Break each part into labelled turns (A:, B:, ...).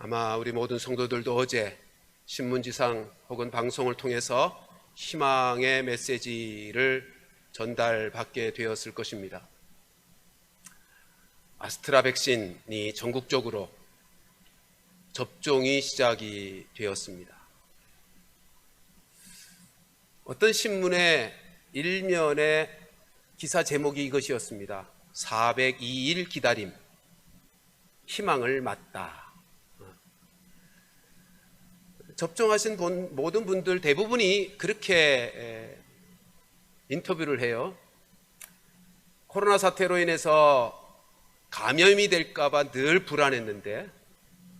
A: 아마 우리 모든 성도들도 어제 신문지상 혹은 방송을 통해서 희망의 메시지를 전달받게 되었을 것입니다. 아스트라 백신이 전국적으로 접종이 시작이 되었습니다. 어떤 신문의 일면의 기사 제목이 이것이었습니다. 402일 기다림, 희망을 맞다. 접종하신 모든 분들 대부분이 그렇게 인터뷰를 해요. 코로나 사태로 인해서 감염이 될까봐 늘 불안했는데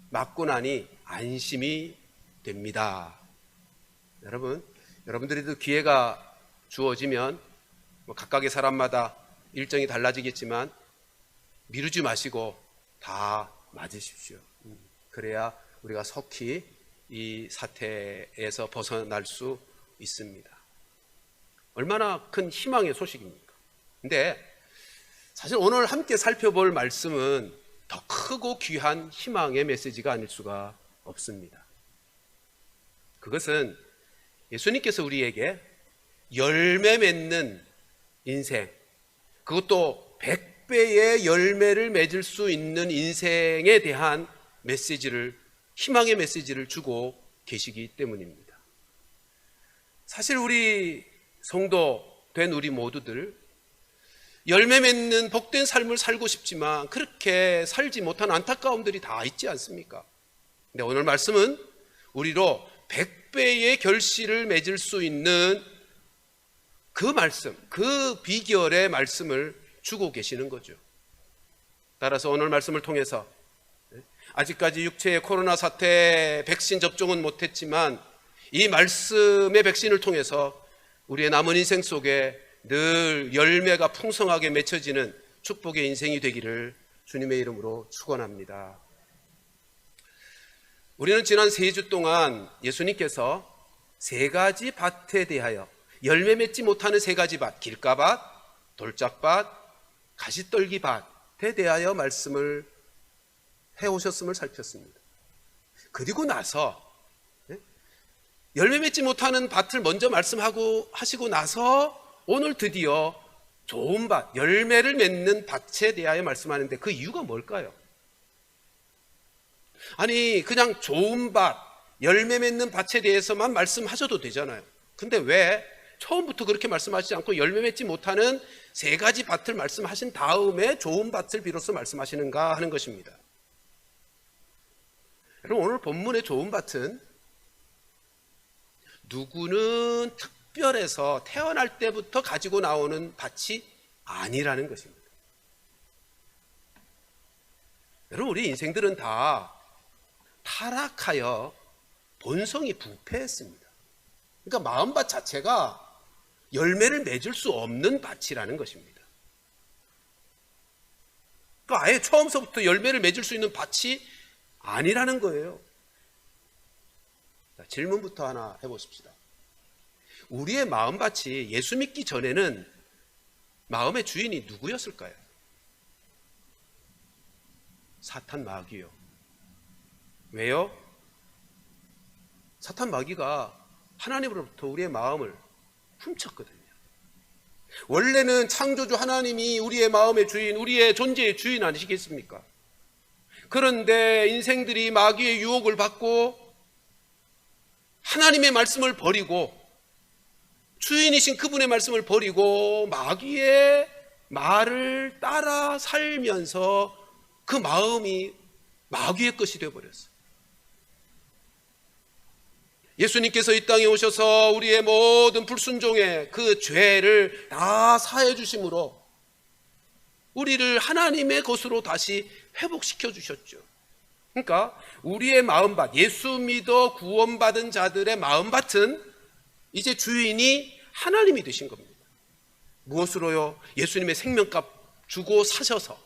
A: 맞고 나니 안심이 됩니다. 여러분들에도 기회가 주어지면 각각의 사람마다 일정이 달라지겠지만 미루지 마시고 다 맞으십시오. 그래야 우리가 속히 이 사태에서 벗어날 수 있습니다. 얼마나 큰 희망의 소식입니까? 근데 사실 오늘 함께 살펴볼 말씀은 더 크고 귀한 희망의 메시지가 아닐 수가 없습니다. 그것은 예수님께서 우리에게 열매 맺는 인생, 그것도 100배의 열매를 맺을 수 있는 인생에 대한 메시지를, 희망의 메시지를 주고 계시기 때문입니다. 사실 우리 성도 된 우리 모두들 열매 맺는 복된 삶을 살고 싶지만 그렇게 살지 못한 안타까움들이 다 있지 않습니까? 근데 오늘 말씀은 우리로 100배의 결실을 맺을 수 있는 그 말씀, 그 비결의 말씀을 주고 계시는 거죠. 따라서 오늘 말씀을 통해서 아직까지 육체의 코로나 사태 백신 접종은 못했지만 이 말씀의 백신을 통해서 우리의 남은 인생 속에 늘 열매가 풍성하게 맺혀지는 축복의 인생이 되기를 주님의 이름으로 축원합니다. 우리는 지난 3주 동안 예수님께서 3가지 밭에 대하여, 열매 맺지 못하는 3가지 밭, 길가밭, 돌짝밭, 가시떨기 밭에 대하여 말씀을 해오셨음을 살폈습니다. 그리고 나서 열매 맺지 못하는 밭을 먼저 하시고 나서 오늘 드디어 좋은 밭, 열매를 맺는 밭에 대하여 말씀하는데 그 이유가 뭘까요? 아니 그냥 좋은 밭, 열매 맺는 밭에 대해서만 말씀하셔도 되잖아요. 근데 왜 처음부터 그렇게 말씀하시지 않고 열매 맺지 못하는 3가지 밭을 말씀하신 다음에 좋은 밭을 비로소 말씀하시는가 하는 것입니다. 여러분, 오늘 본문의 좋은 밭은 누구는 특별해서 태어날 때부터 가지고 나오는 밭이 아니라는 것입니다. 여러분, 우리 인생들은 다 타락하여 본성이 부패했습니다. 그러니까 마음밭 자체가 열매를 맺을 수 없는 밭이라는 것입니다. 그러니까 아예 처음서부터 열매를 맺을 수 있는 밭이 아니라는 거예요. 자, 질문부터 하나 해보십시다. 우리의 마음밭이 예수 믿기 전에는 마음의 주인이 누구였을까요? 사탄 마귀요. 왜요? 사탄 마귀가 하나님으로부터 우리의 마음을 훔쳤거든요. 원래는 창조주 하나님이 우리의 마음의 주인, 우리의 존재의 주인 아니시겠습니까? 그런데 인생들이 마귀의 유혹을 받고 하나님의 말씀을 버리고 주인이신 그분의 말씀을 버리고 마귀의 말을 따라 살면서 그 마음이 마귀의 것이 되어버렸어요. 예수님께서 이 땅에 오셔서 우리의 모든 불순종의 그 죄를 다 사해 주심으로 우리를 하나님의 것으로 다시 회복시켜 주셨죠. 그러니까 우리의 마음밭, 예수 믿어 구원받은 자들의 마음밭은 이제 주인이 하나님이 되신 겁니다. 무엇으로요? 예수님의 생명값 주고 사셔서.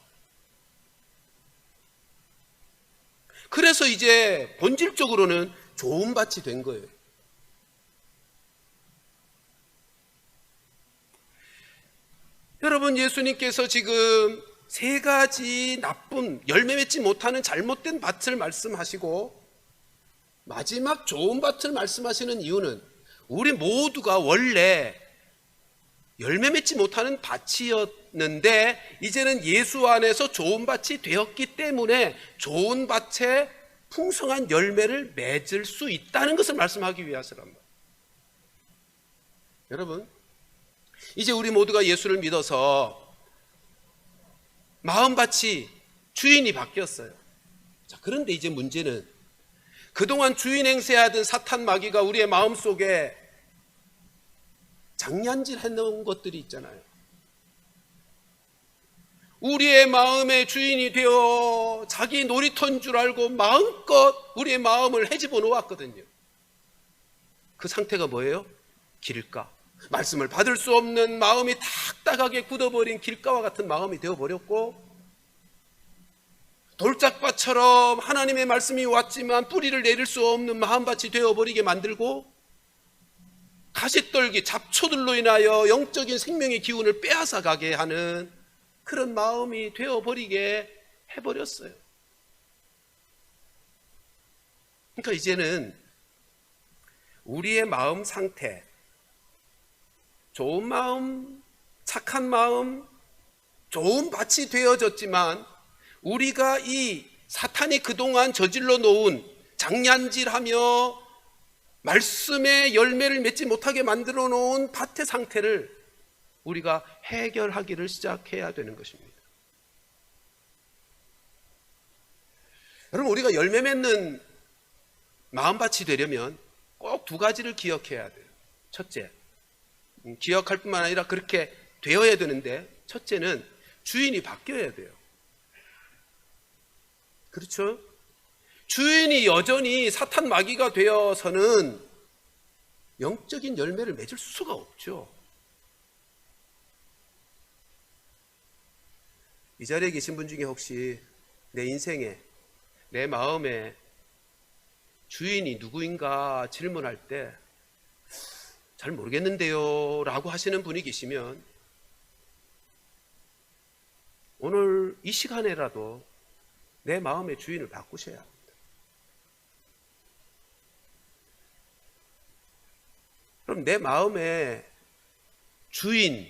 A: 그래서 이제 본질적으로는 좋은 밭이 된 거예요. 여러분, 예수님께서 지금 세 가지 나쁜, 열매 맺지 못하는 잘못된 밭을 말씀하시고 마지막 좋은 밭을 말씀하시는 이유는 우리 모두가 원래 열매 맺지 못하는 밭이었는데 이제는 예수 안에서 좋은 밭이 되었기 때문에 좋은 밭에 풍성한 열매를 맺을 수 있다는 것을 말씀하기 위해서랍니다. 여러분, 이제 우리 모두가 예수를 믿어서 마음밭이 주인이 바뀌었어요. 자, 그런데 이제 문제는 그동안 주인 행세하던 사탄 마귀가 우리의 마음속에 장난질 해놓은 것들이 있잖아요. 우리의 마음의 주인이 되어 자기 놀이터인 줄 알고 마음껏 우리의 마음을 헤집어 놓았거든요. 그 상태가 뭐예요? 길가. 말씀을 받을 수 없는 마음이 딱딱하게 굳어버린 길가와 같은 마음이 되어버렸고, 돌짝밭처럼 하나님의 말씀이 왔지만 뿌리를 내릴 수 없는 마음밭이 되어버리게 만들고, 가시떨기, 잡초들로 인하여 영적인 생명의 기운을 빼앗아가게 하는 그런 마음이 되어버리게 해버렸어요. 그러니까 이제는 우리의 마음 상태, 좋은 마음, 착한 마음, 좋은 밭이 되어졌지만 우리가 이 사탄이 그동안 저질러 놓은 장난질하며 말씀의 열매를 맺지 못하게 만들어 놓은 밭의 상태를 우리가 해결하기를 시작해야 되는 것입니다. 여러분, 우리가 열매 맺는 마음밭이 되려면 꼭 두 가지를 기억해야 돼요. 첫째, 기억할 뿐만 아니라 그렇게 되어야 되는데, 첫째는 주인이 바뀌어야 돼요. 그렇죠? 주인이 여전히 사탄 마귀가 되어서는 영적인 열매를 맺을 수가 없죠. 이 자리에 계신 분 중에 혹시 내 인생에, 내 마음에 주인이 누구인가 질문할 때 잘 모르겠는데요 라고 하시는 분이 계시면 오늘 이 시간에라도 내 마음의 주인을 바꾸셔야 합니다. 그럼 내 마음의 주인,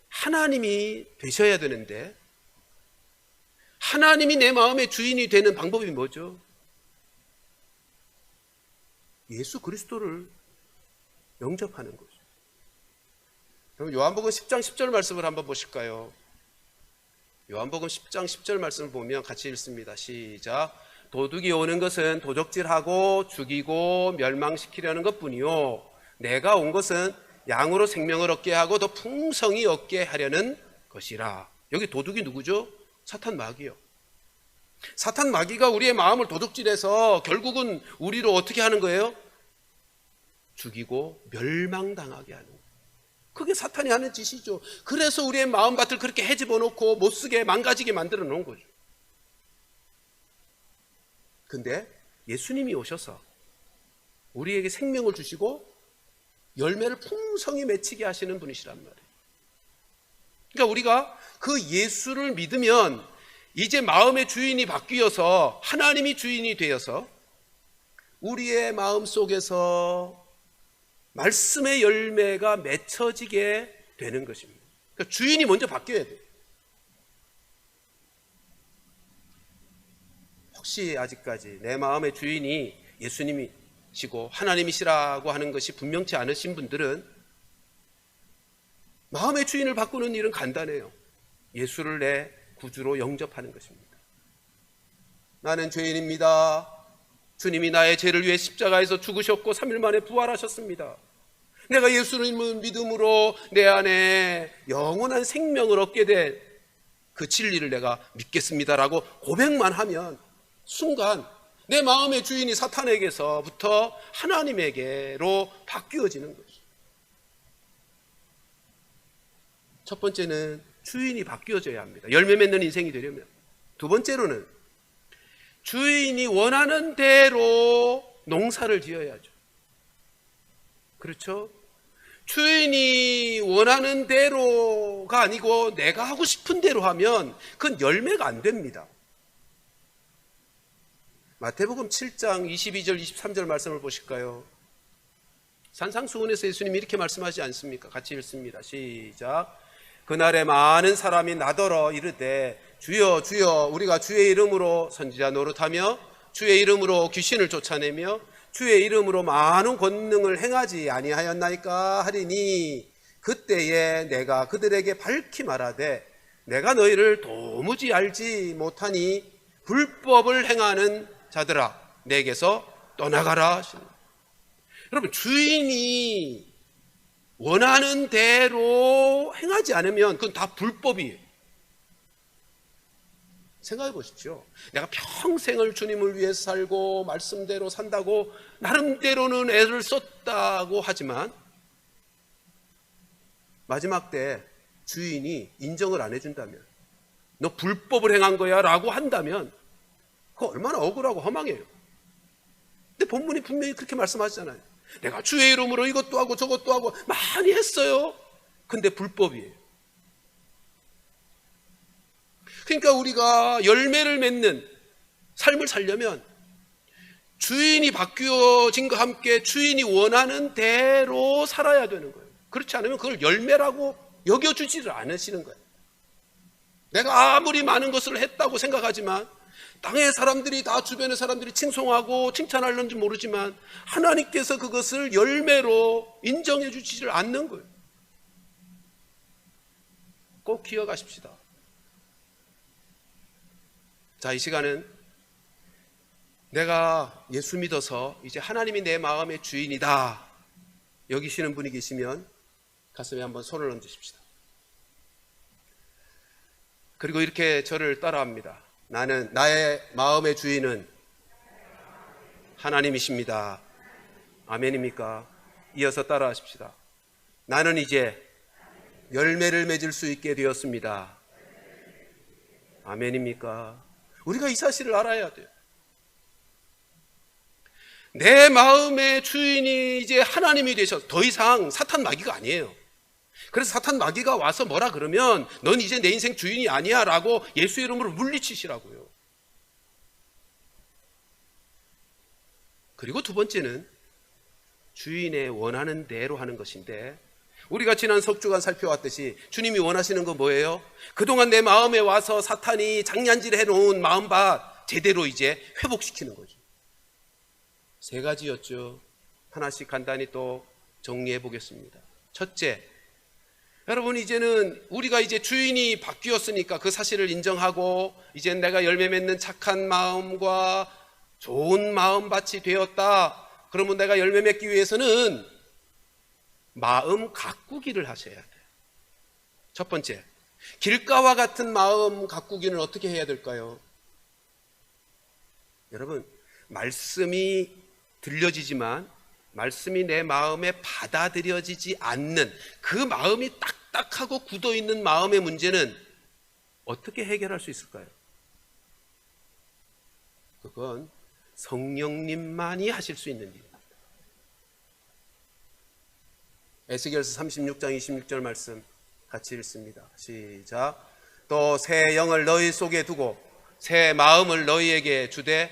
A: 하나님이 되셔야 되는데, 하나님이 내 마음의 주인이 되는 방법이 뭐죠? 예수 그리스도를 영접하는 거죠. 그럼 요한복음 10장 10절 말씀을 한번 보실까요? 요한복음 10장 10절 말씀을 보면 같이 읽습니다. 시작. 도둑이 오는 것은 도적질하고 죽이고 멸망시키려는 것뿐이요, 내가 온 것은 양으로 생명을 얻게 하고 더 풍성히 얻게 하려는 것이라. 여기 도둑이 누구죠? 사탄 마귀요. 사탄 마귀가 우리의 마음을 도둑질해서 결국은 우리를 어떻게 하는 거예요? 죽이고 멸망당하게 하는 거예요. 그게 사탄이 하는 짓이죠. 그래서 우리의 마음밭을 그렇게 헤집어 놓고 못쓰게 망가지게 만들어 놓은 거죠. 근데 예수님이 오셔서 우리에게 생명을 주시고 열매를 풍성히 맺히게 하시는 분이시란 말이에요. 그러니까 우리가 그 예수를 믿으면 이제 마음의 주인이 바뀌어서 하나님이 주인이 되어서 우리의 마음 속에서 말씀의 열매가 맺혀지게 되는 것입니다. 그러니까 주인이 먼저 바뀌어야 돼요. 혹시 아직까지 내 마음의 주인이 예수님이시고 하나님이시라고 하는 것이 분명치 않으신 분들은 마음의 주인을 바꾸는 일은 간단해요. 예수를 내 구주로 영접하는 것입니다. 나는 죄인입니다. 주님이 나의 죄를 위해 십자가에서 죽으셨고 3일 만에 부활하셨습니다. 내가 예수님을 믿음으로 내 안에 영원한 생명을 얻게 된 그 진리를 내가 믿겠습니다라고 고백만 하면 순간 내 마음의 주인이 사탄에게서부터 하나님에게로 바뀌어지는 거죠. 첫 번째는 주인이 바뀌어져야 합니다. 열매 맺는 인생이 되려면. 두 번째로는 주인이 원하는 대로 농사를 지어야죠. 그렇죠? 주인이 원하는 대로가 아니고 내가 하고 싶은 대로 하면 그건 열매가 안 됩니다. 마태복음 7장 22절 23절 말씀을 보실까요? 산상수훈에서 예수님이 이렇게 말씀하지 않습니까? 같이 읽습니다. 시작. 그날에 많은 사람이 나더러 이르되 주여 주여 우리가 주의 이름으로 선지자 노릇하며 주의 이름으로 귀신을 쫓아내며 주의 이름으로 많은 권능을 행하지 아니하였나이까 하리니 그때에 내가 그들에게 밝히 말하되 내가 너희를 도무지 알지 못하니 불법을 행하는 자들아 내게서 떠나가라 하시는. 여러분, 주인이 원하는 대로 행하지 않으면 그건 다 불법이에요. 생각해 보십시오. 내가 평생을 주님을 위해서 살고 말씀대로 산다고 나름대로는 애를 썼다고 하지만 마지막 때 주인이 인정을 안 해준다면, 너 불법을 행한 거야 라고 한다면 그거 얼마나 억울하고 허망해요. 근데 본문이 분명히 그렇게 말씀하시잖아요. 내가 주의 이름으로 이것도 하고 저것도 하고 많이 했어요. 근데 불법이에요. 그러니까 우리가 열매를 맺는 삶을 살려면 주인이 바뀌어진 것과 함께 주인이 원하는 대로 살아야 되는 거예요. 그렇지 않으면 그걸 열매라고 여겨주지를 않으시는 거예요. 내가 아무리 많은 것을 했다고 생각하지만 땅의 사람들이 다 주변의 사람들이 칭송하고 칭찬하려는지 모르지만 하나님께서 그것을 열매로 인정해 주지를 않는 거예요. 꼭 기억하십시다. 자, 이 시간은 내가 예수 믿어서 이제 하나님이 내 마음의 주인이다 여기시는 분이 계시면 가슴에 한번 손을 얹으십시다. 그리고 이렇게 저를 따라합니다. 나의 마음의 주인은 하나님이십니다. 아멘입니까? 이어서 따라하십시다. 나는 이제 열매를 맺을 수 있게 되었습니다. 아멘입니까? 우리가 이 사실을 알아야 돼요. 내 마음의 주인이 이제 하나님이 되셔서 더 이상 사탄 마귀가 아니에요. 그래서 사탄 마귀가 와서 뭐라 그러면 넌 이제 내 인생 주인이 아니야 라고 예수 이름으로 물리치시라고요. 그리고 두 번째는 주인의 원하는 대로 하는 것인데, 우리가 지난 석주간 살펴왔듯이 주님이 원하시는 건 뭐예요? 그동안 내 마음에 와서 사탄이 장난질 해놓은 마음밭 제대로 이제 회복시키는 거죠. 세 가지였죠. 하나씩 간단히 또 정리해 보겠습니다. 첫째, 여러분, 이제는 우리가 이제 주인이 바뀌었으니까 그 사실을 인정하고 이제 내가 열매 맺는 착한 마음과 좋은 마음밭이 되었다. 그러면 내가 열매 맺기 위해서는 마음 가꾸기를 하셔야 돼요. 첫 번째, 길가와 같은 마음 가꾸기는 어떻게 해야 될까요? 여러분, 말씀이 들려지지만 말씀이 내 마음에 받아들여지지 않는 그 마음이 딱딱하고 굳어있는 마음의 문제는 어떻게 해결할 수 있을까요? 그건 성령님만이 하실 수 있는 일입니다. 에스겔서 36장 26절 말씀 같이 읽습니다. 시작. 또 새 영을 너희 속에 두고 새 마음을 너희에게 주되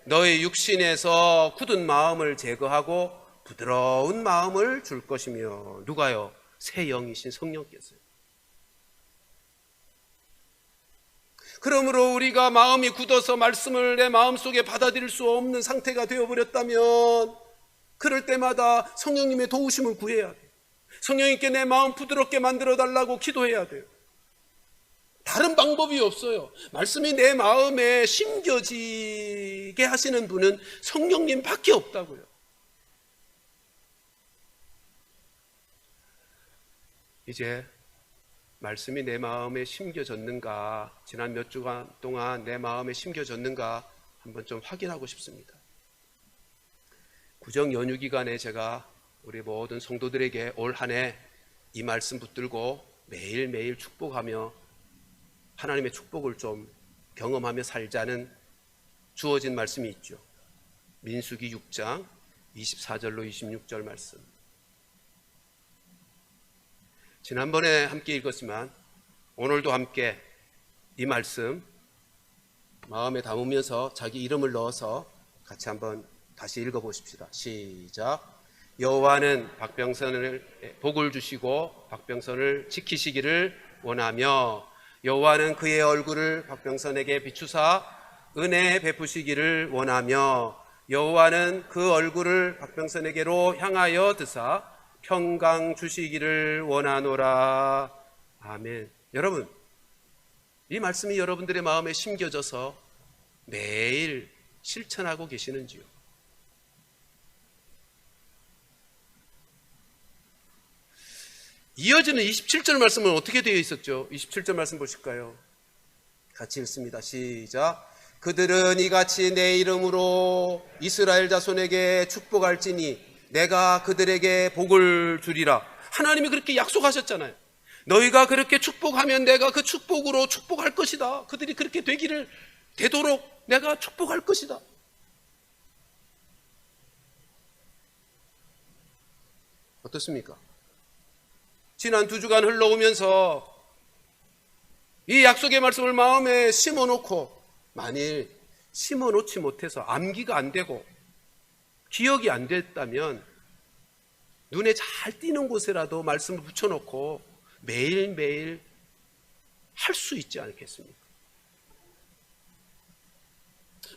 A: 너희 육신에서 굳은 마음을 제거하고 부드러운 마음을 줄 것이며. 누가요? 새 영이신 성령께서요. 그러므로 우리가 마음이 굳어서 말씀을 내 마음속에 받아들일 수 없는 상태가 되어버렸다면 그럴 때마다 성령님의 도우심을 구해야 돼요. 성령님께 내 마음 부드럽게 만들어달라고 기도해야 돼요. 다른 방법이 없어요. 말씀이 내 마음에 심겨지게 하시는 분은 성령님밖에 없다고요. 이제 말씀이 내 마음에 심겨졌는가, 지난 몇 주간 동안 내 마음에 심겨졌는가 한번 좀 확인하고 싶습니다. 구정 연휴 기간에 제가 우리 모든 성도들에게 올 한 해 이 말씀 붙들고 매일매일 축복하며 하나님의 축복을 좀 경험하며 살자는 주어진 말씀이 있죠. 민수기 6장 24절로 26절 말씀. 지난번에 함께 읽었지만 오늘도 함께 이 말씀 마음에 담으면서 자기 이름을 넣어서 같이 한번 다시 읽어보십시다. 시작. 여호와는 박병선을 복을 주시고 박병선을 지키시기를 원하며 여호와는 그의 얼굴을 박병선에게 비추사 은혜 베푸시기를 원하며 여호와는 그 얼굴을 박병선에게로 향하여 드사 평강 주시기를 원하노라. 아멘. 여러분, 이 말씀이 여러분들의 마음에 심겨져서 매일 실천하고 계시는지요? 이어지는 27절 말씀은 어떻게 되어 있었죠? 27절 말씀 보실까요? 같이 읽습니다. 시작. 그들은 이같이 내 이름으로 이스라엘 자손에게 축복할지니 내가 그들에게 복을 주리라. 하나님이 그렇게 약속하셨잖아요. 너희가 그렇게 축복하면 내가 그 축복으로 축복할 것이다. 그들이 그렇게 되도록 내가 축복할 것이다. 어떻습니까? 지난 2주간 흘러오면서 이 약속의 말씀을 마음에 심어놓고 만일 심어놓지 못해서 암기가 안 되고 기억이 안 됐다면 눈에 잘 띄는 곳에라도 말씀을 붙여놓고 매일매일 할 수 있지 않겠습니까?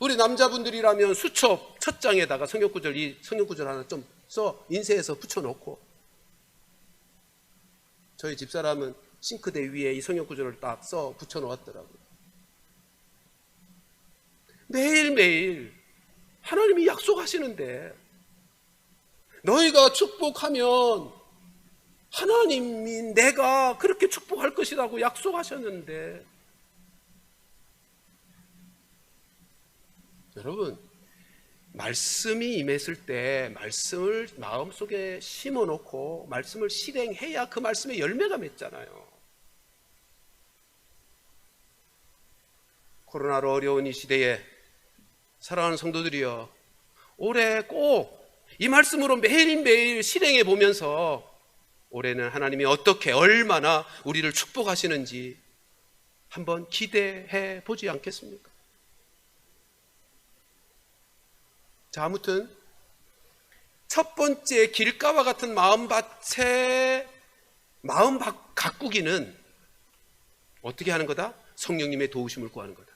A: 우리 남자분들이라면 수첩 첫 장에다가 성경구절 하나 좀 써 인쇄해서 붙여놓고, 저희 집사람은 싱크대 위에 이 성경구절을 딱 써 붙여놓았더라고요. 매일매일 하나님이 약속하시는데 너희가 축복하면 하나님이 내가 그렇게 축복할 것이라고 약속하셨는데, 여러분, 말씀이 임했을 때 말씀을 마음속에 심어놓고 말씀을 실행해야 그 말씀의 열매가 맺잖아요. 코로나로 어려운 이 시대에 사랑하는 성도들이여, 올해 꼭 이 말씀으로 매일매일 실행해 보면서 올해는 하나님이 어떻게 얼마나 우리를 축복하시는지 한번 기대해 보지 않겠습니까? 자, 아무튼 첫 번째 길가와 같은 마음밭의 마음 가꾸기는 어떻게 하는 거다? 성령님의 도우심을 구하는 거다.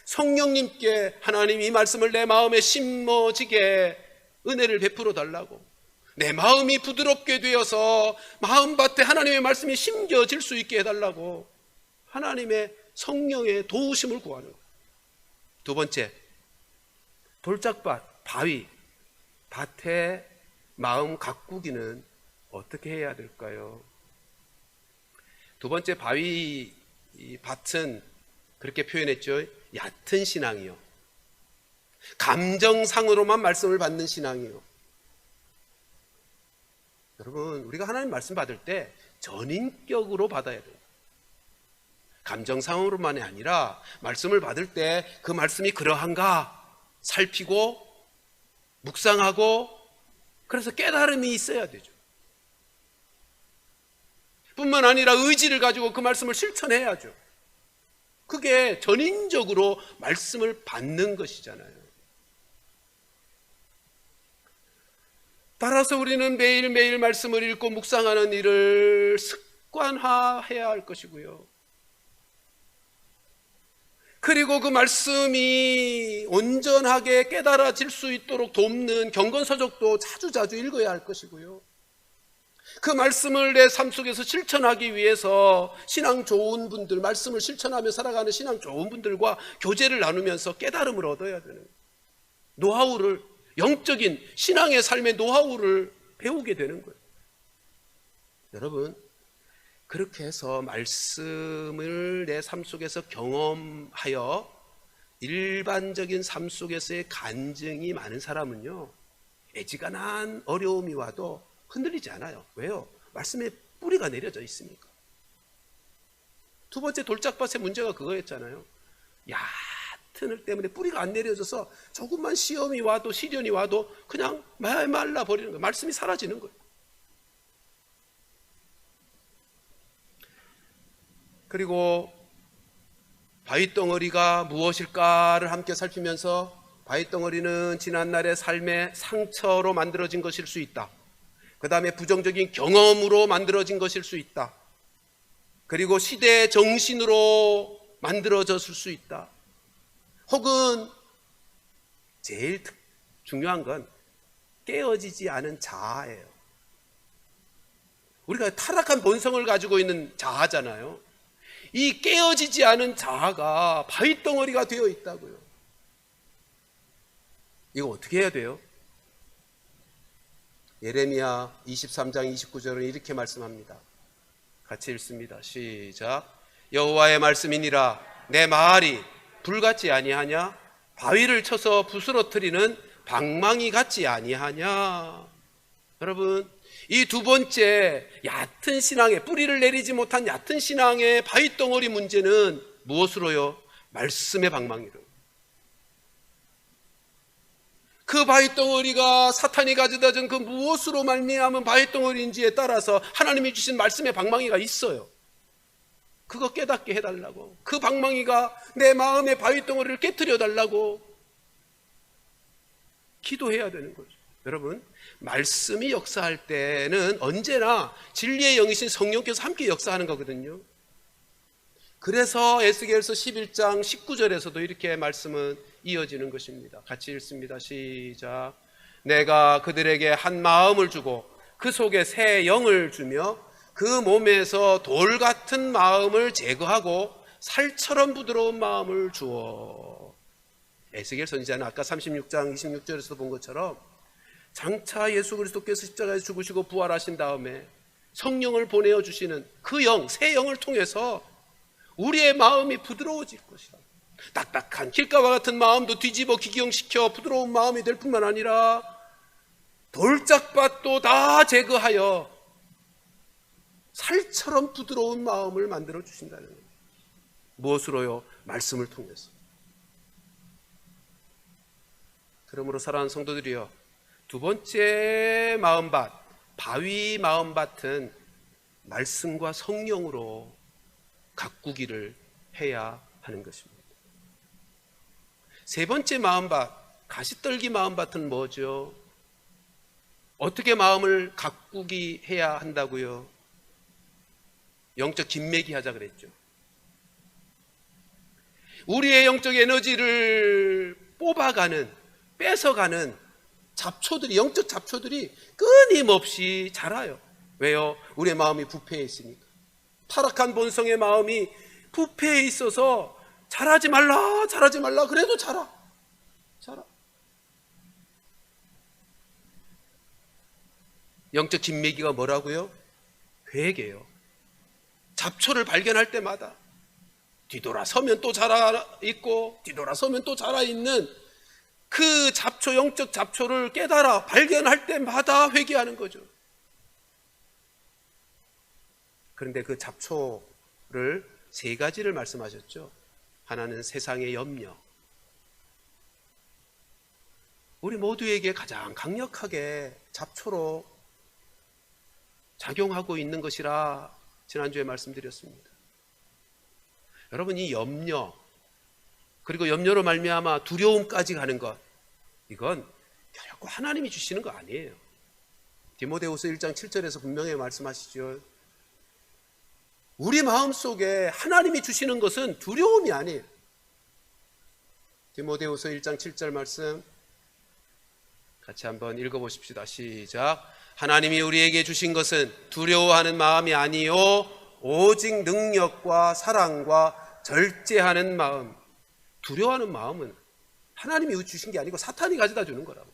A: 성령님께 하나님 이 말씀을 내 마음에 심어지게 은혜를 베풀어 달라고, 내 마음이 부드럽게 되어서 마음밭에 하나님의 말씀이 심겨질 수 있게 해달라고 하나님의 성령의 도우심을 구하는 거예요. 두 번째, 돌짝밭, 바위, 밭의 마음 가꾸기는 어떻게 해야 될까요? 두 번째 바위, 이 밭은 그렇게 표현했죠. 얕은 신앙이요, 감정상으로만 말씀을 받는 신앙이요. 여러분, 우리가 하나님 말씀 받을 때 전인격으로 받아야 돼요. 감정상으로만이 아니라 말씀을 받을 때 그 말씀이 그러한가 살피고 묵상하고, 그래서 깨달음이 있어야 되죠. 뿐만 아니라 의지를 가지고 그 말씀을 실천해야죠. 그게 전인적으로 말씀을 받는 것이잖아요. 따라서 우리는 매일매일 말씀을 읽고 묵상하는 일을 습관화해야 할 것이고요. 그리고 그 말씀이 온전하게 깨달아질 수 있도록 돕는 경건서적도 자주자주 읽어야 할 것이고요. 그 말씀을 내 삶 속에서 실천하기 위해서 신앙 좋은 분들, 말씀을 실천하며 살아가는 신앙 좋은 분들과 교제를 나누면서 깨달음을 얻어야 되는 거예요. 노하우를, 영적인 신앙의 삶의 노하우를 배우게 되는 거예요. 여러분, 그렇게 해서 말씀을 내 삶 속에서 경험하여 일반적인 삶 속에서의 간증이 많은 사람은요, 애지간한 어려움이 와도 흔들리지 않아요. 왜요? 말씀에 뿌리가 내려져 있으니까. 두 번째 돌짝밭의 문제가 그거였잖아요. 얕은 흙 때문에 뿌리가 안 내려져서 조금만 시험이 와도 시련이 와도 그냥 말라 버리는 거예요. 말씀이 사라지는 거예요. 그리고 바위덩어리가 무엇일까를 함께 살피면서 바위덩어리는 지난날의 삶의 상처로 만들어진 것일 수 있다. 그 다음에 부정적인 경험으로 만들어진 것일 수 있다. 그리고 시대의 정신으로 만들어졌을 수 있다. 혹은 제일 중요한 건 깨어지지 않은 자아예요. 우리가 타락한 본성을 가지고 있는 자아잖아요. 이 깨어지지 않은 자아가 바위덩어리가 되어 있다고요. 이거 어떻게 해야 돼요? 예레미야 23장 29절은 이렇게 말씀합니다. 같이 읽습니다. 시작. 여호와의 말씀이니라. 내 말이 불같지 아니하냐? 바위를 쳐서 부스러뜨리는 방망이 같지 아니하냐? 여러분, 이 두 번째 얕은 신앙의, 뿌리를 내리지 못한 얕은 신앙의 바위덩어리 문제는 무엇으로요? 말씀의 방망이로. 그 바위덩어리가 사탄이 가져다 준 그 무엇으로 말미암은 바위덩어리인지에 따라서 하나님이 주신 말씀의 방망이가 있어요. 그거 깨닫게 해달라고. 그 방망이가 내 마음의 바위덩어리를 깨트려 달라고 기도해야 되는 거죠. 여러분, 말씀이 역사할 때는 언제나 진리의 영이신 성령께서 함께 역사하는 거거든요. 그래서 에스겔서 11장 19절에서도 이렇게 말씀은 이어지는 것입니다. 같이 읽습니다. 시작. 내가 그들에게 한 마음을 주고 그 속에 새 영을 주며 그 몸에서 돌 같은 마음을 제거하고 살처럼 부드러운 마음을 주어. 에스겔 선지자는 아까 36장 26절에서 본 것처럼 장차 예수 그리스도께서 십자가에 죽으시고 부활하신 다음에 성령을 보내어 주시는 그 영, 새 영을 통해서 우리의 마음이 부드러워질 것이다. 딱딱한 길가와 같은 마음도 뒤집어 기경시켜 부드러운 마음이 될 뿐만 아니라 돌짝밭도 다 제거하여 살처럼 부드러운 마음을 만들어 주신다는 거예요. 무엇으로요? 말씀을 통해서. 그러므로 사랑하는 성도들이여, 두 번째 마음밭, 바위 마음밭은 말씀과 성령으로 가꾸기를 해야 하는 것입니다. 세 번째 마음밭, 가시떨기 마음밭은 뭐죠? 어떻게 마음을 가꾸기 해야 한다고요? 영적 김매기 하자 그랬죠. 우리의 영적 에너지를 뽑아가는, 뺏어가는 잡초들이, 영적 잡초들이 끊임없이 자라요. 왜요? 우리의 마음이 부패해 있으니까. 타락한 본성의 마음이 부패해 있어서 자라지 말라, 자라지 말라. 그래도 자라. 영적 김매기가 뭐라고요? 회개요. 잡초를 발견할 때마다 뒤돌아서면 또 자라 있고 뒤돌아서면 또 자라 있는 그 잡초, 영적 잡초를 깨달아 발견할 때마다 회개하는 거죠. 그런데 그 잡초를 세 가지를 말씀하셨죠. 하나는 세상의 염려. 우리 모두에게 가장 강력하게 잡초로 작용하고 있는 것이라 지난주에 말씀드렸습니다. 여러분, 이 염려, 그리고 염려로 말미암아 두려움까지 가는 것, 이건 결코 하나님이 주시는 거 아니에요. 디모데후서 1장 7절에서 분명히 말씀하시죠. 우리 마음속에 하나님이 주시는 것은 두려움이 아니에요. 디모데후서 1장 7절 말씀 같이 한번 읽어보십시다. 시작. 하나님이 우리에게 주신 것은 두려워하는 마음이 아니요 오직 능력과 사랑과 절제하는 마음. 두려워하는 마음은 하나님이 주신 게 아니고 사탄이 가져다 주는 거라고.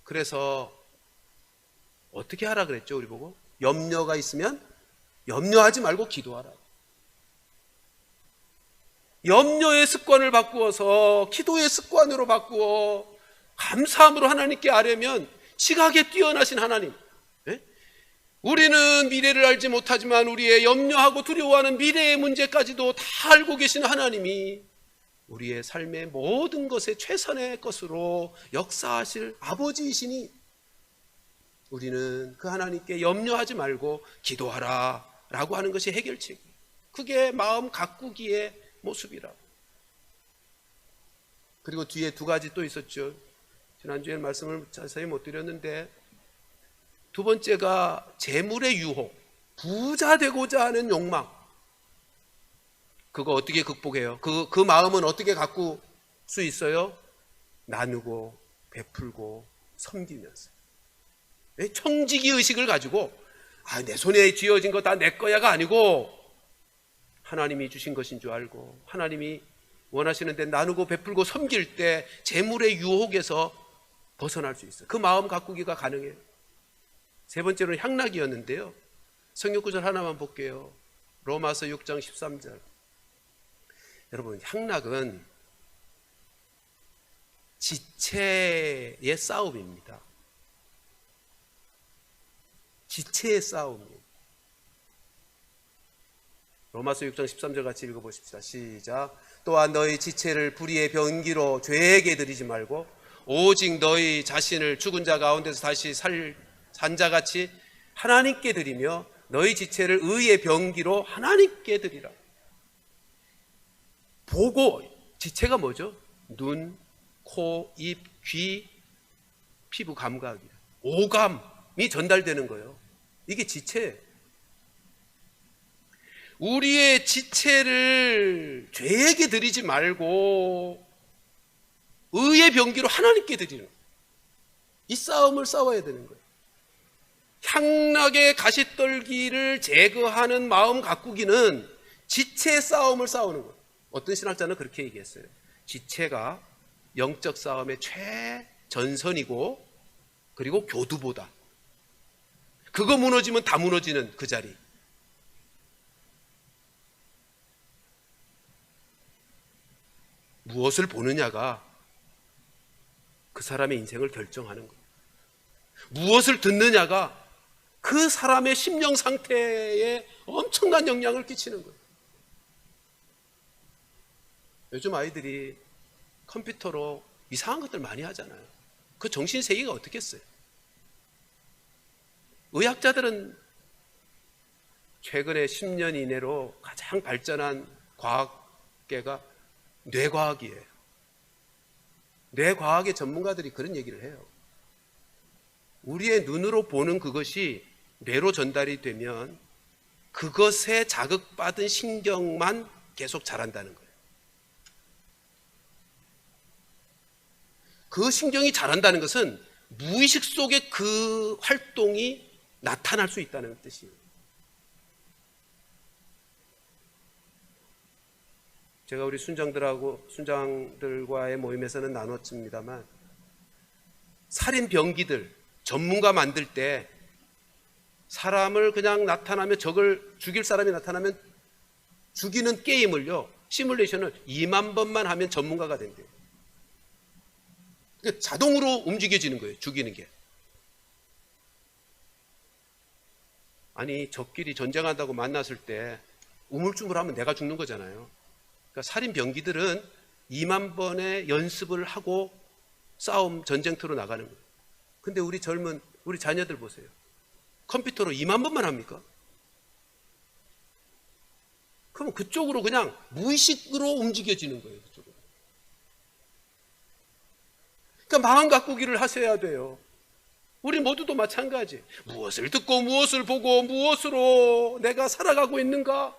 A: 그래서 어떻게 하라 그랬죠? 우리 보고 염려가 있으면 염려하지 말고 기도하라. 염려의 습관을 바꾸어서 기도의 습관으로 바꾸어 감사함으로 하나님께 아뢰면 지각에 뛰어나신 하나님, 우리는 미래를 알지 못하지만 우리의 염려하고 두려워하는 미래의 문제까지도 다 알고 계신 하나님이 우리의 삶의 모든 것에 최선의 것으로 역사하실 아버지이시니 우리는 그 하나님께 염려하지 말고 기도하라 라고 하는 것이 해결책. 그게 마음 가꾸기의 모습이라. 그리고 뒤에 두 가지 또 있었죠. 지난주에는 말씀을 자세히 못 드렸는데, 두 번째가 재물의 유혹, 부자 되고자 하는 욕망. 그거 어떻게 극복해요? 그 마음은 어떻게 가꿀 수 있어요? 나누고 베풀고 섬기면서. 청지기 의식을 가지고 내 손에 쥐어진 거 다 내 거야가 아니고, 하나님이 주신 것인 줄 알고 하나님이 원하시는 데 나누고 베풀고 섬길 때 재물의 유혹에서 벗어날 수 있어요. 그 마음 가꾸기가 가능해요. 세 번째로는 향락이었는데요. 성경 구절 하나만 볼게요. 로마서 6장 13절. 여러분, 향락은 지체의 싸움입니다. 지체의 싸움이에요. 로마서 6장 13절 같이 읽어보십시다. 시작. 또한 너희 지체를 불의의 병기로 죄에게 드리지 말고 오직 너희 자신을 죽은 자 가운데서 다시 산 자같이 하나님께 드리며 너희 지체를 의의 병기로 하나님께 드리라. 보고, 지체가 뭐죠? 눈, 코, 입, 귀, 피부 감각이에요. 오감이 전달되는 거예요. 이게 지체예요. 우리의 지체를 죄에게 드리지 말고 의의 병기로 하나님께 드리는 거예요. 이 싸움을 싸워야 되는 거예요. 향락의 가시떨기를 제거하는 마음 가꾸기는 지체의 싸움을 싸우는 거예요. 어떤 신학자는 그렇게 얘기했어요. 지체가 영적 싸움의 최전선이고, 그리고 교두보다. 그거 무너지면 다 무너지는 그 자리. 무엇을 보느냐가 그 사람의 인생을 결정하는 거예요. 무엇을 듣느냐가 그 사람의 심령 상태에 엄청난 영향을 끼치는 거예요. 요즘 아이들이 컴퓨터로 이상한 것들 많이 하잖아요. 그 정신세계가 어떻겠어요? 의학자들은 최근에 10년 이내로 가장 발전한 과학계가 뇌과학이에요. 뇌과학의 전문가들이 그런 얘기를 해요. 우리의 눈으로 보는 그것이 뇌로 전달이 되면 그것에 자극받은 신경만 계속 자란다는 거예요. 그 신경이 자란다는 것은 무의식 속에 그 활동이 나타날 수 있다는 뜻이에요. 제가 우리 순장들과의 모임에서는 나눴습니다만, 살인 병기들 전문가 만들 때 사람을 그냥 나타나면, 적을 죽일 사람이 나타나면 죽이는 게임을요, 시뮬레이션을 2만 번만 하면 전문가가 된대요. 그러니까 자동으로 움직여지는 거예요, 죽이는 게. 아니, 적끼리 전쟁한다고 만났을 때 우물쭈물하면 내가 죽는 거잖아요. 그러니까 살인 병기들은 2만 번의 연습을 하고 싸움, 전쟁터로 나가는 거예요. 근데 우리 자녀들 보세요. 컴퓨터로 2만 번만 합니까? 그럼 그쪽으로 그냥 무의식으로 움직여지는 거예요. 그쪽으로. 그러니까 마음 가꾸기를 하셔야 돼요. 우리 모두도 마찬가지. 무엇을 듣고 무엇을 보고 무엇으로 내가 살아가고 있는가?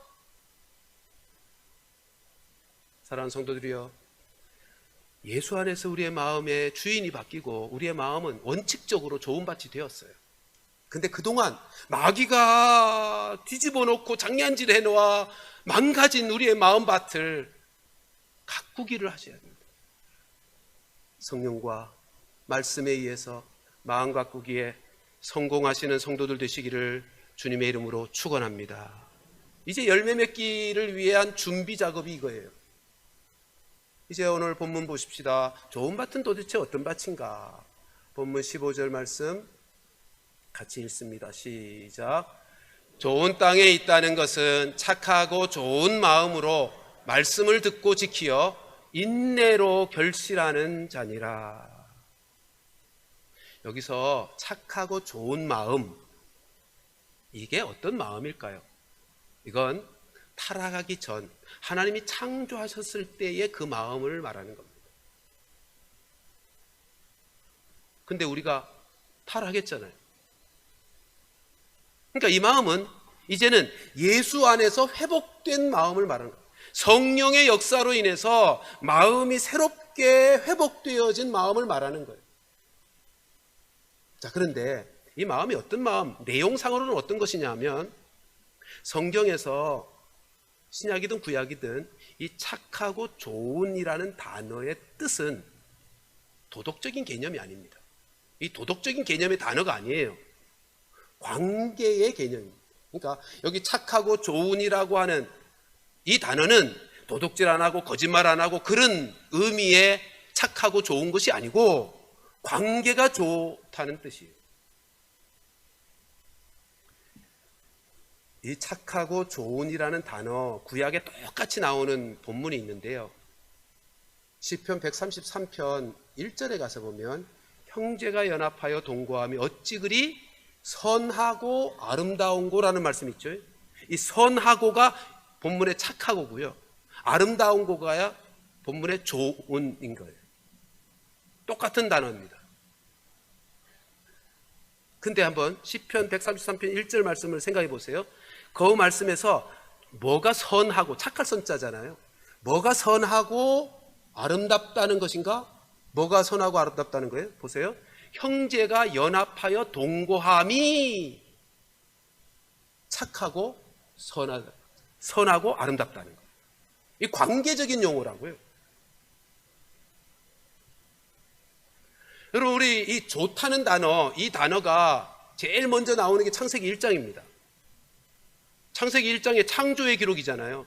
A: 사랑하는 성도들이여, 예수 안에서 우리의 마음의 주인이 바뀌고 우리의 마음은 원칙적으로 좋은 밭이 되었어요. 근데 그동안 마귀가 뒤집어 놓고 장난질 해놓아 망가진 우리의 마음밭을 가꾸기를 하셔야 됩니다. 성령과 말씀에 의해서 마음 가꾸기에 성공하시는 성도들 되시기를 주님의 이름으로 축원합니다. 이제 열매 맺기를 위한 준비 작업이 이거예요. 이제 오늘 본문 보십시다. 좋은 밭은 도대체 어떤 밭인가? 본문 15절 말씀 같이 읽습니다. 시작. 좋은 땅에 있다는 것은 착하고 좋은 마음으로 말씀을 듣고 지키어 인내로 결실하는 자니라. 여기서 착하고 좋은 마음, 이게 어떤 마음일까요? 이건 타락하기 전 하나님이 창조하셨을 때의 그 마음을 말하는 겁니다. 근데 우리가 타락했잖아요. 그러니까 이 마음은 이제는 예수 안에서 회복된 마음을 말하는 거예요. 성령의 역사로 인해서 마음이 새롭게 회복되어진 마음을 말하는 거예요. 자, 그런데 이 마음이 어떤 마음, 내용상으로는 어떤 것이냐 하면 성경에서 신약이든 구약이든 이 착하고 좋은이라는 단어의 뜻은 도덕적인 개념이 아닙니다. 이 도덕적인 개념의 단어가 아니에요. 관계의 개념입니다. 그러니까 여기 착하고 좋은이라고 하는 이 단어는 도둑질 안 하고 거짓말 안 하고 그런 의미의 착하고 좋은 것이 아니고 관계가 좋다는 뜻이에요. 이 착하고 좋은이라는 단어 구약에 똑같이 나오는 본문이 있는데요. 시편 133편 1절에 가서 보면 형제가 연합하여 동거함이 어찌 그리 선하고 아름다운고라는 말씀이 있죠. 이 선하고가 본문의 착하고고요. 아름다운 고가야 본문의 좋은인 거예요. 똑같은 단어입니다. 근데 한번 시편 133편 1절 말씀을 생각해 보세요. 그 말씀에서 뭐가 선하고, 착할 선자잖아요. 뭐가 선하고 아름답다는 것인가? 뭐가 선하고 아름답다는 거예요? 보세요. 형제가 연합하여 동거함이 착하고 선하고 아름답다는 거예요. 이 관계적인 용어라고요. 여러분, 우리 이 좋다는 단어, 이 단어가 제일 먼저 나오는 게 창세기 1장입니다. 창세기 1장의 창조의 기록이잖아요.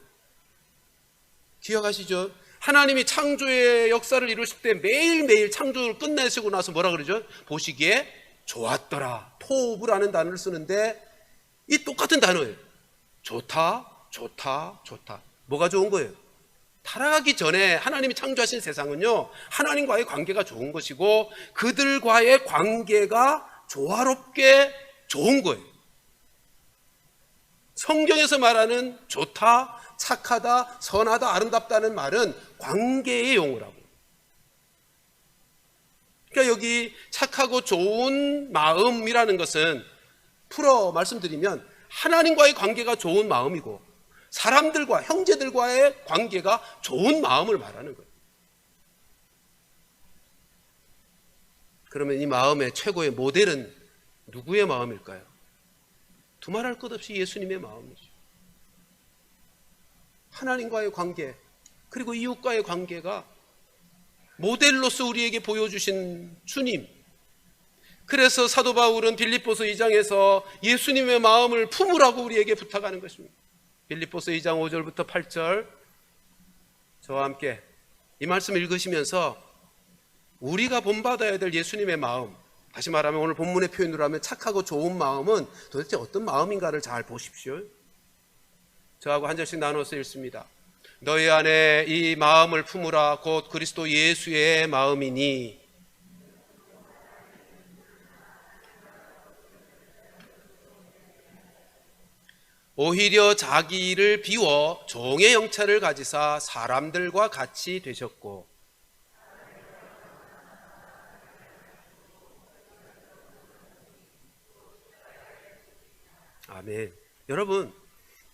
A: 기억하시죠? 하나님이 창조의 역사를 이루실 때 매일매일 창조를 끝내시고 나서 뭐라 그러죠? 보시기에 좋았더라. 토브라는 단어를 쓰는데 이 똑같은 단어예요. 좋다, 좋다, 좋다. 뭐가 좋은 거예요? 타락하기 전에 하나님이 창조하신 세상은요, 하나님과의 관계가 좋은 것이고 그들과의 관계가 조화롭게 좋은 거예요. 성경에서 말하는 좋다, 착하다, 선하다, 아름답다는 말은 관계의 용어라고. 그러니까 여기 착하고 좋은 마음이라는 것은 풀어 말씀드리면 하나님과의 관계가 좋은 마음이고 사람들과 형제들과의 관계가 좋은 마음을 말하는 거예요. 그러면 이 마음의 최고의 모델은 누구의 마음일까요? 두말할 것 없이 예수님의 마음이죠. 하나님과의 관계, 그리고 이웃과의 관계가 모델로서 우리에게 보여주신 주님. 그래서 사도 바울은 빌립보서 2장에서 예수님의 마음을 품으라고 우리에게 부탁하는 것입니다. 빌립보서 2장 5절부터 8절 저와 함께 이 말씀 읽으시면서 우리가 본받아야 될 예수님의 마음, 다시 말하면 오늘 본문의 표현으로 하면 착하고 좋은 마음은 도대체 어떤 마음인가를 잘 보십시오. 저하고 한 절씩 나눠서 읽습니다. 너희 안에 이 마음을 품으라. 곧 그리스도 예수의 마음이니 오히려 자기를 비워 종의 형체를 가지사 사람들과 같이 되셨고. 아멘. 여러분,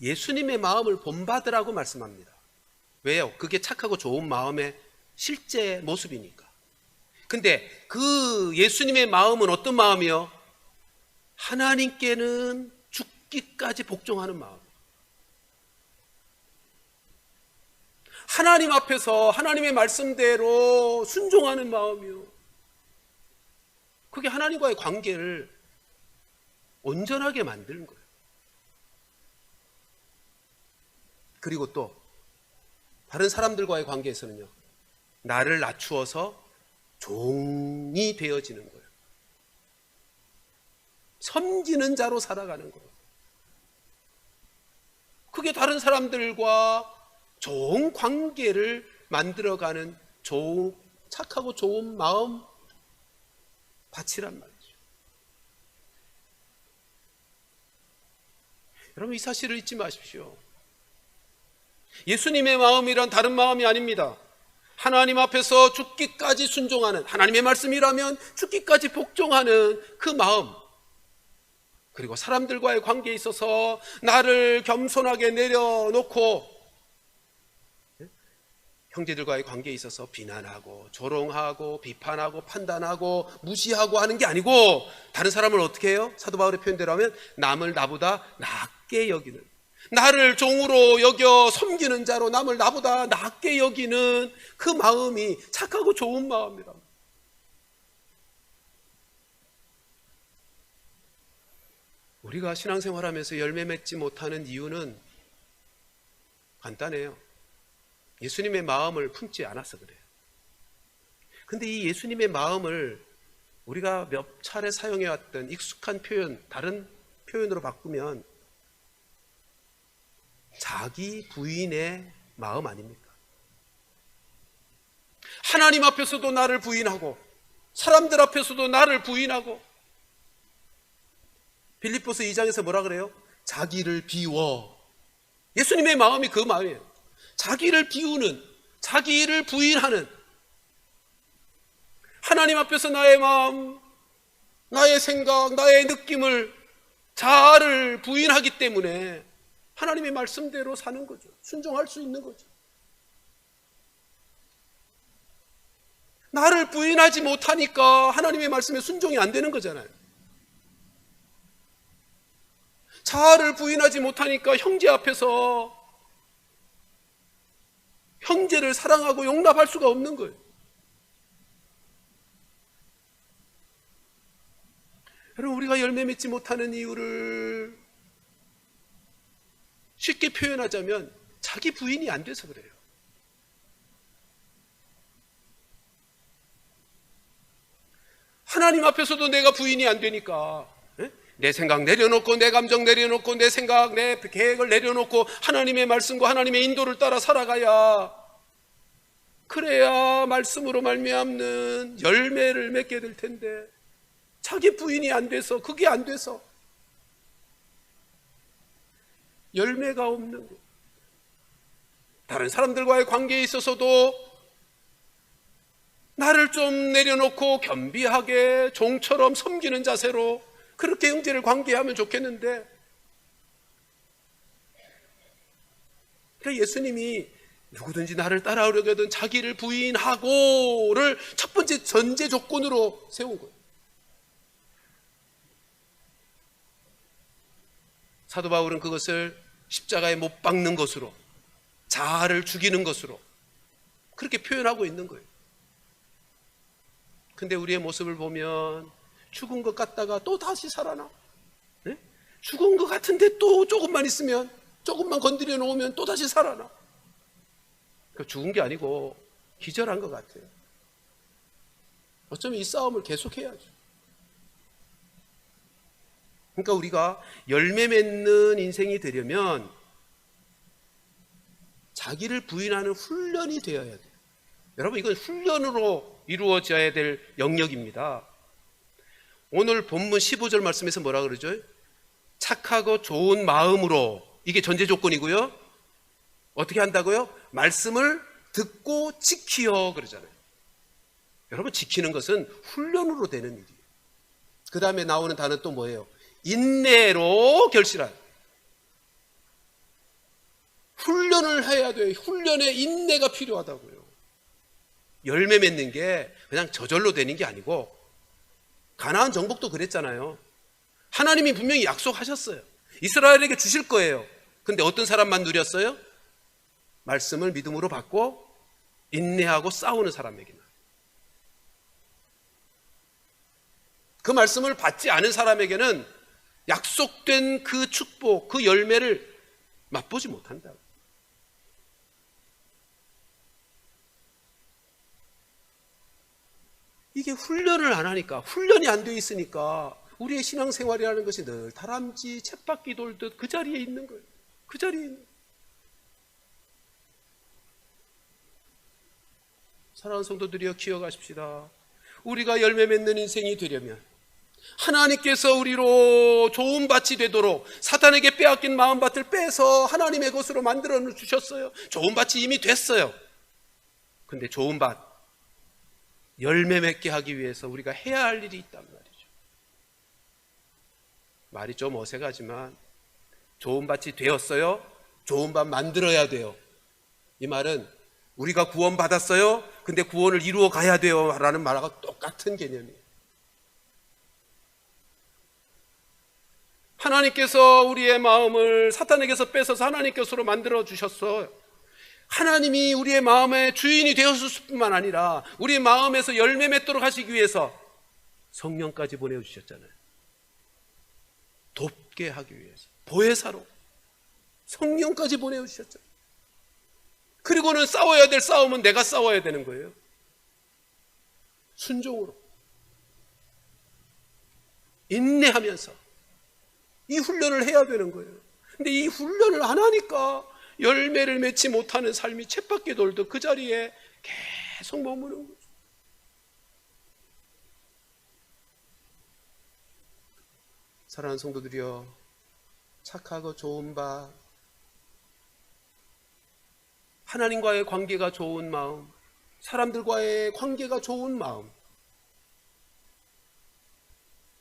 A: 예수님의 마음을 본받으라고 말씀합니다. 왜요? 그게 착하고 좋은 마음의 실제 모습이니까. 근데 그 예수님의 마음은 어떤 마음이요? 하나님께는 죽기까지 복종하는 마음. 하나님 앞에서 하나님의 말씀대로 순종하는 마음이요. 그게 하나님과의 관계를 온전하게 만드는 거예요. 그리고 또 다른 사람들과의 관계에서는요, 나를 낮추어서 종이 되어지는 거예요. 섬기는 자로 살아가는 거예요. 그게 다른 사람들과 좋은 관계를 만들어가는 좋은, 착하고 좋은 마음 밭이란 말이죠. 여러분, 이 사실을 잊지 마십시오. 예수님의 마음이란 다른 마음이 아닙니다. 하나님 앞에서 죽기까지 순종하는, 하나님의 말씀이라면 죽기까지 복종하는 그 마음, 그리고 사람들과의 관계에 있어서 나를 겸손하게 내려놓고 형제들과의 관계에 있어서 비난하고 조롱하고 비판하고 판단하고 무시하고 하는 게 아니고, 다른 사람을 어떻게 해요? 사도 바울의 표현대로 하면 남을 나보다 낮게 여기는, 나를 종으로 여겨 섬기는 자로 남을 나보다 낮게 여기는 그 마음이 착하고 좋은 마음이랍니다. 우리가 신앙생활하면서 열매 맺지 못하는 이유는 간단해요. 예수님의 마음을 품지 않아서 그래요. 근데 이 예수님의 마음을 우리가 몇 차례 사용해왔던 익숙한 표현, 다른 표현으로 바꾸면 자기 부인의 마음 아닙니까? 하나님 앞에서도 나를 부인하고 사람들 앞에서도 나를 부인하고, 빌립보서 2장에서 뭐라 그래요? 자기를 비워. 예수님의 마음이 그 마음이에요. 자기를 비우는, 자기를 부인하는, 하나님 앞에서 나의 마음, 나의 생각, 나의 느낌을, 자아를 부인하기 때문에 하나님의 말씀대로 사는 거죠. 순종할 수 있는 거죠. 나를 부인하지 못하니까 하나님의 말씀에 순종이 안 되는 거잖아요. 자아를 부인하지 못하니까 형제 앞에서 형제를 사랑하고 용납할 수가 없는 거예요. 여러분, 우리가 열매 맺지 못하는 이유를 쉽게 표현하자면 자기 부인이 안 돼서 그래요. 하나님 앞에서도 내가 부인이 안 되니까 내 생각 내려놓고, 내 감정 내려놓고, 내 생각, 내 계획을 내려놓고 하나님의 말씀과 하나님의 인도를 따라 살아가야, 그래야 말씀으로 말미암는 열매를 맺게 될 텐데, 자기 부인이 안 돼서, 그게 안 돼서 열매가 없는 거. 다른 사람들과의 관계에 있어서도 나를 좀 내려놓고 겸비하게 종처럼 섬기는 자세로 그렇게 형제를 관계하면 좋겠는데, 그러니까 예수님이 누구든지 나를 따라오려거든 자기를 부인하고를 첫 번째 전제 조건으로 세운 거예요. 사도 바울은 그것을 십자가에 못 박는 것으로, 자아를 죽이는 것으로 그렇게 표현하고 있는 거예요. 근데 우리의 모습을 보면 죽은 것 같다가 또 다시 살아나. 네? 죽은 것 같은데 또 조금만 있으면, 조금만 건드려 놓으면 또 다시 살아나. 그러니까 죽은 게 아니고 기절한 것 같아요. 어쩌면 이 싸움을 계속해야죠. 그러니까 우리가 열매 맺는 인생이 되려면 자기를 부인하는 훈련이 되어야 돼요. 여러분, 이건 훈련으로 이루어져야 될 영역입니다. 오늘 본문 15절 말씀에서 뭐라 그러죠? 착하고 좋은 마음으로, 이게 전제 조건이고요. 어떻게 한다고요? 말씀을 듣고 지키어 그러잖아요. 여러분, 지키는 것은 훈련으로 되는 일이에요. 그 다음에 나오는 단어는 또 뭐예요? 인내로 결실한. 훈련을 해야 돼요. 훈련에 인내가 필요하다고요. 열매 맺는 게 그냥 저절로 되는 게 아니고, 가나안 정복도 그랬잖아요. 하나님이 분명히 약속하셨어요. 이스라엘에게 주실 거예요. 근데 어떤 사람만 누렸어요? 말씀을 믿음으로 받고 인내하고 싸우는 사람에게만. 그 말씀을 받지 않은 사람에게는 약속된 그 축복, 그 열매를 맛보지 못한다. 이게 훈련을 안 하니까, 훈련이 안 돼 있으니까 우리의 신앙생활이라는 것이 늘 다람쥐 쳇바퀴 돌듯 그 자리에 있는 거예요. 그 자리에 있는 거예요. 사랑하는 성도들이여, 기억하십시다. 우리가 열매 맺는 인생이 되려면 하나님께서 우리로 좋은 밭이 되도록 사탄에게 빼앗긴 마음밭을 빼서 하나님의 것으로 만들어 주셨어요. 좋은 밭이 이미 됐어요. 근데 좋은 밭, 열매 맺게 하기 위해서 우리가 해야 할 일이 있단 말이죠. 말이 좀 어색하지만 좋은 밭이 되었어요. 좋은 밭 만들어야 돼요. 이 말은 우리가 구원 받았어요. 근데 구원을 이루어 가야 돼요 라는 말하고 똑같은 개념이에요. 하나님께서 우리의 마음을 사탄에게서 뺏어서 하나님 것으로 만들어 주셨어요. 하나님이 우리의 마음의 주인이 되었을 뿐만 아니라 우리의 마음에서 열매 맺도록 하시기 위해서 성령까지 보내주셨잖아요. 돕게 하기 위해서 보혜사로 성령까지 보내주셨잖아요. 그리고는 싸워야 될 싸움은 내가 싸워야 되는 거예요. 순종으로 인내하면서 이 훈련을 해야 되는 거예요. 근데 이 훈련을 안 하니까 열매를 맺지 못하는 삶이 쳇바퀴 돌듯 그 자리에 계속 머무는 거죠. 사랑하는 성도들이여, 착하고 좋은 바, 하나님과의 관계가 좋은 마음, 사람들과의 관계가 좋은 마음,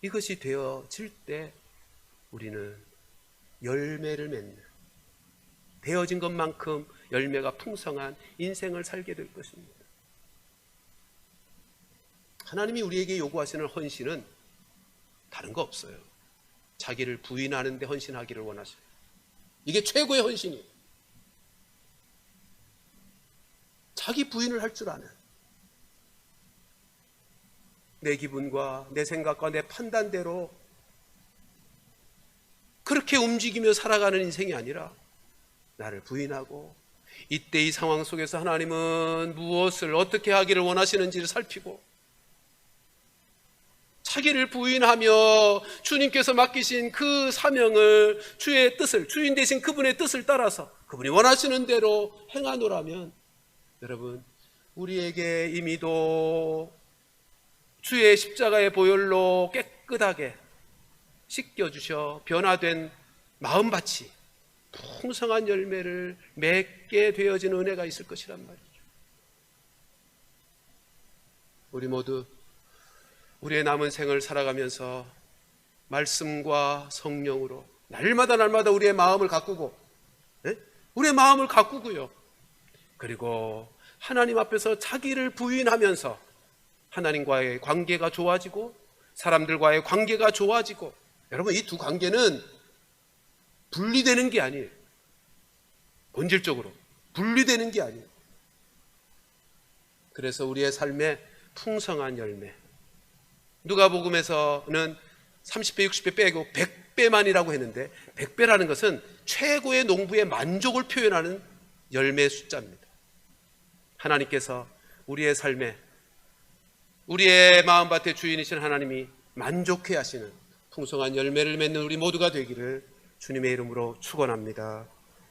A: 이것이 되어질 때 우리는 열매를 맺는, 되어진 것만큼 열매가 풍성한 인생을 살게 될 것입니다. 하나님이 우리에게 요구하시는 헌신은 다른 거 없어요. 자기를 부인하는 데 헌신하기를 원하셔요. 이게 최고의 헌신이에요. 자기 부인을 할 줄 아는, 내 기분과 내 생각과 내 판단대로 그렇게 움직이며 살아가는 인생이 아니라 나를 부인하고 이때 이 상황 속에서 하나님은 무엇을 어떻게 하기를 원하시는지를 살피고 자기를 부인하며 주님께서 맡기신 그 사명을, 주의 뜻을, 주인 되신 그분의 뜻을 따라서 그분이 원하시는 대로 행하노라면, 여러분, 우리에게 이미도 주의 십자가의 보혈로 깨끗하게 씻겨주셔 변화된 마음밭이 풍성한 열매를 맺게 되어진 은혜가 있을 것이란 말이죠. 우리 모두 우리의 남은 생을 살아가면서 말씀과 성령으로 날마다 우리의 마음을 가꾸고, 우리의 마음을 가꾸고요, 그리고 하나님 앞에서 자기를 부인하면서 하나님과의 관계가 좋아지고 사람들과의 관계가 좋아지고, 여러분, 이 두 관계는 분리되는 게 아니에요. 본질적으로 분리되는 게 아니에요. 그래서 우리의 삶에 풍성한 열매, 누가복음에서는 30배 60배 빼고 100배만이라고 했는데, 100배라는 것은 최고의 농부의 만족을 표현하는 열매의 숫자입니다. 하나님께서 우리의 삶에, 우리의 마음밭의 주인이신 하나님이 만족해 하시는 풍성한 열매를 맺는 우리 모두가 되기를 주님의 이름으로 축원합니다.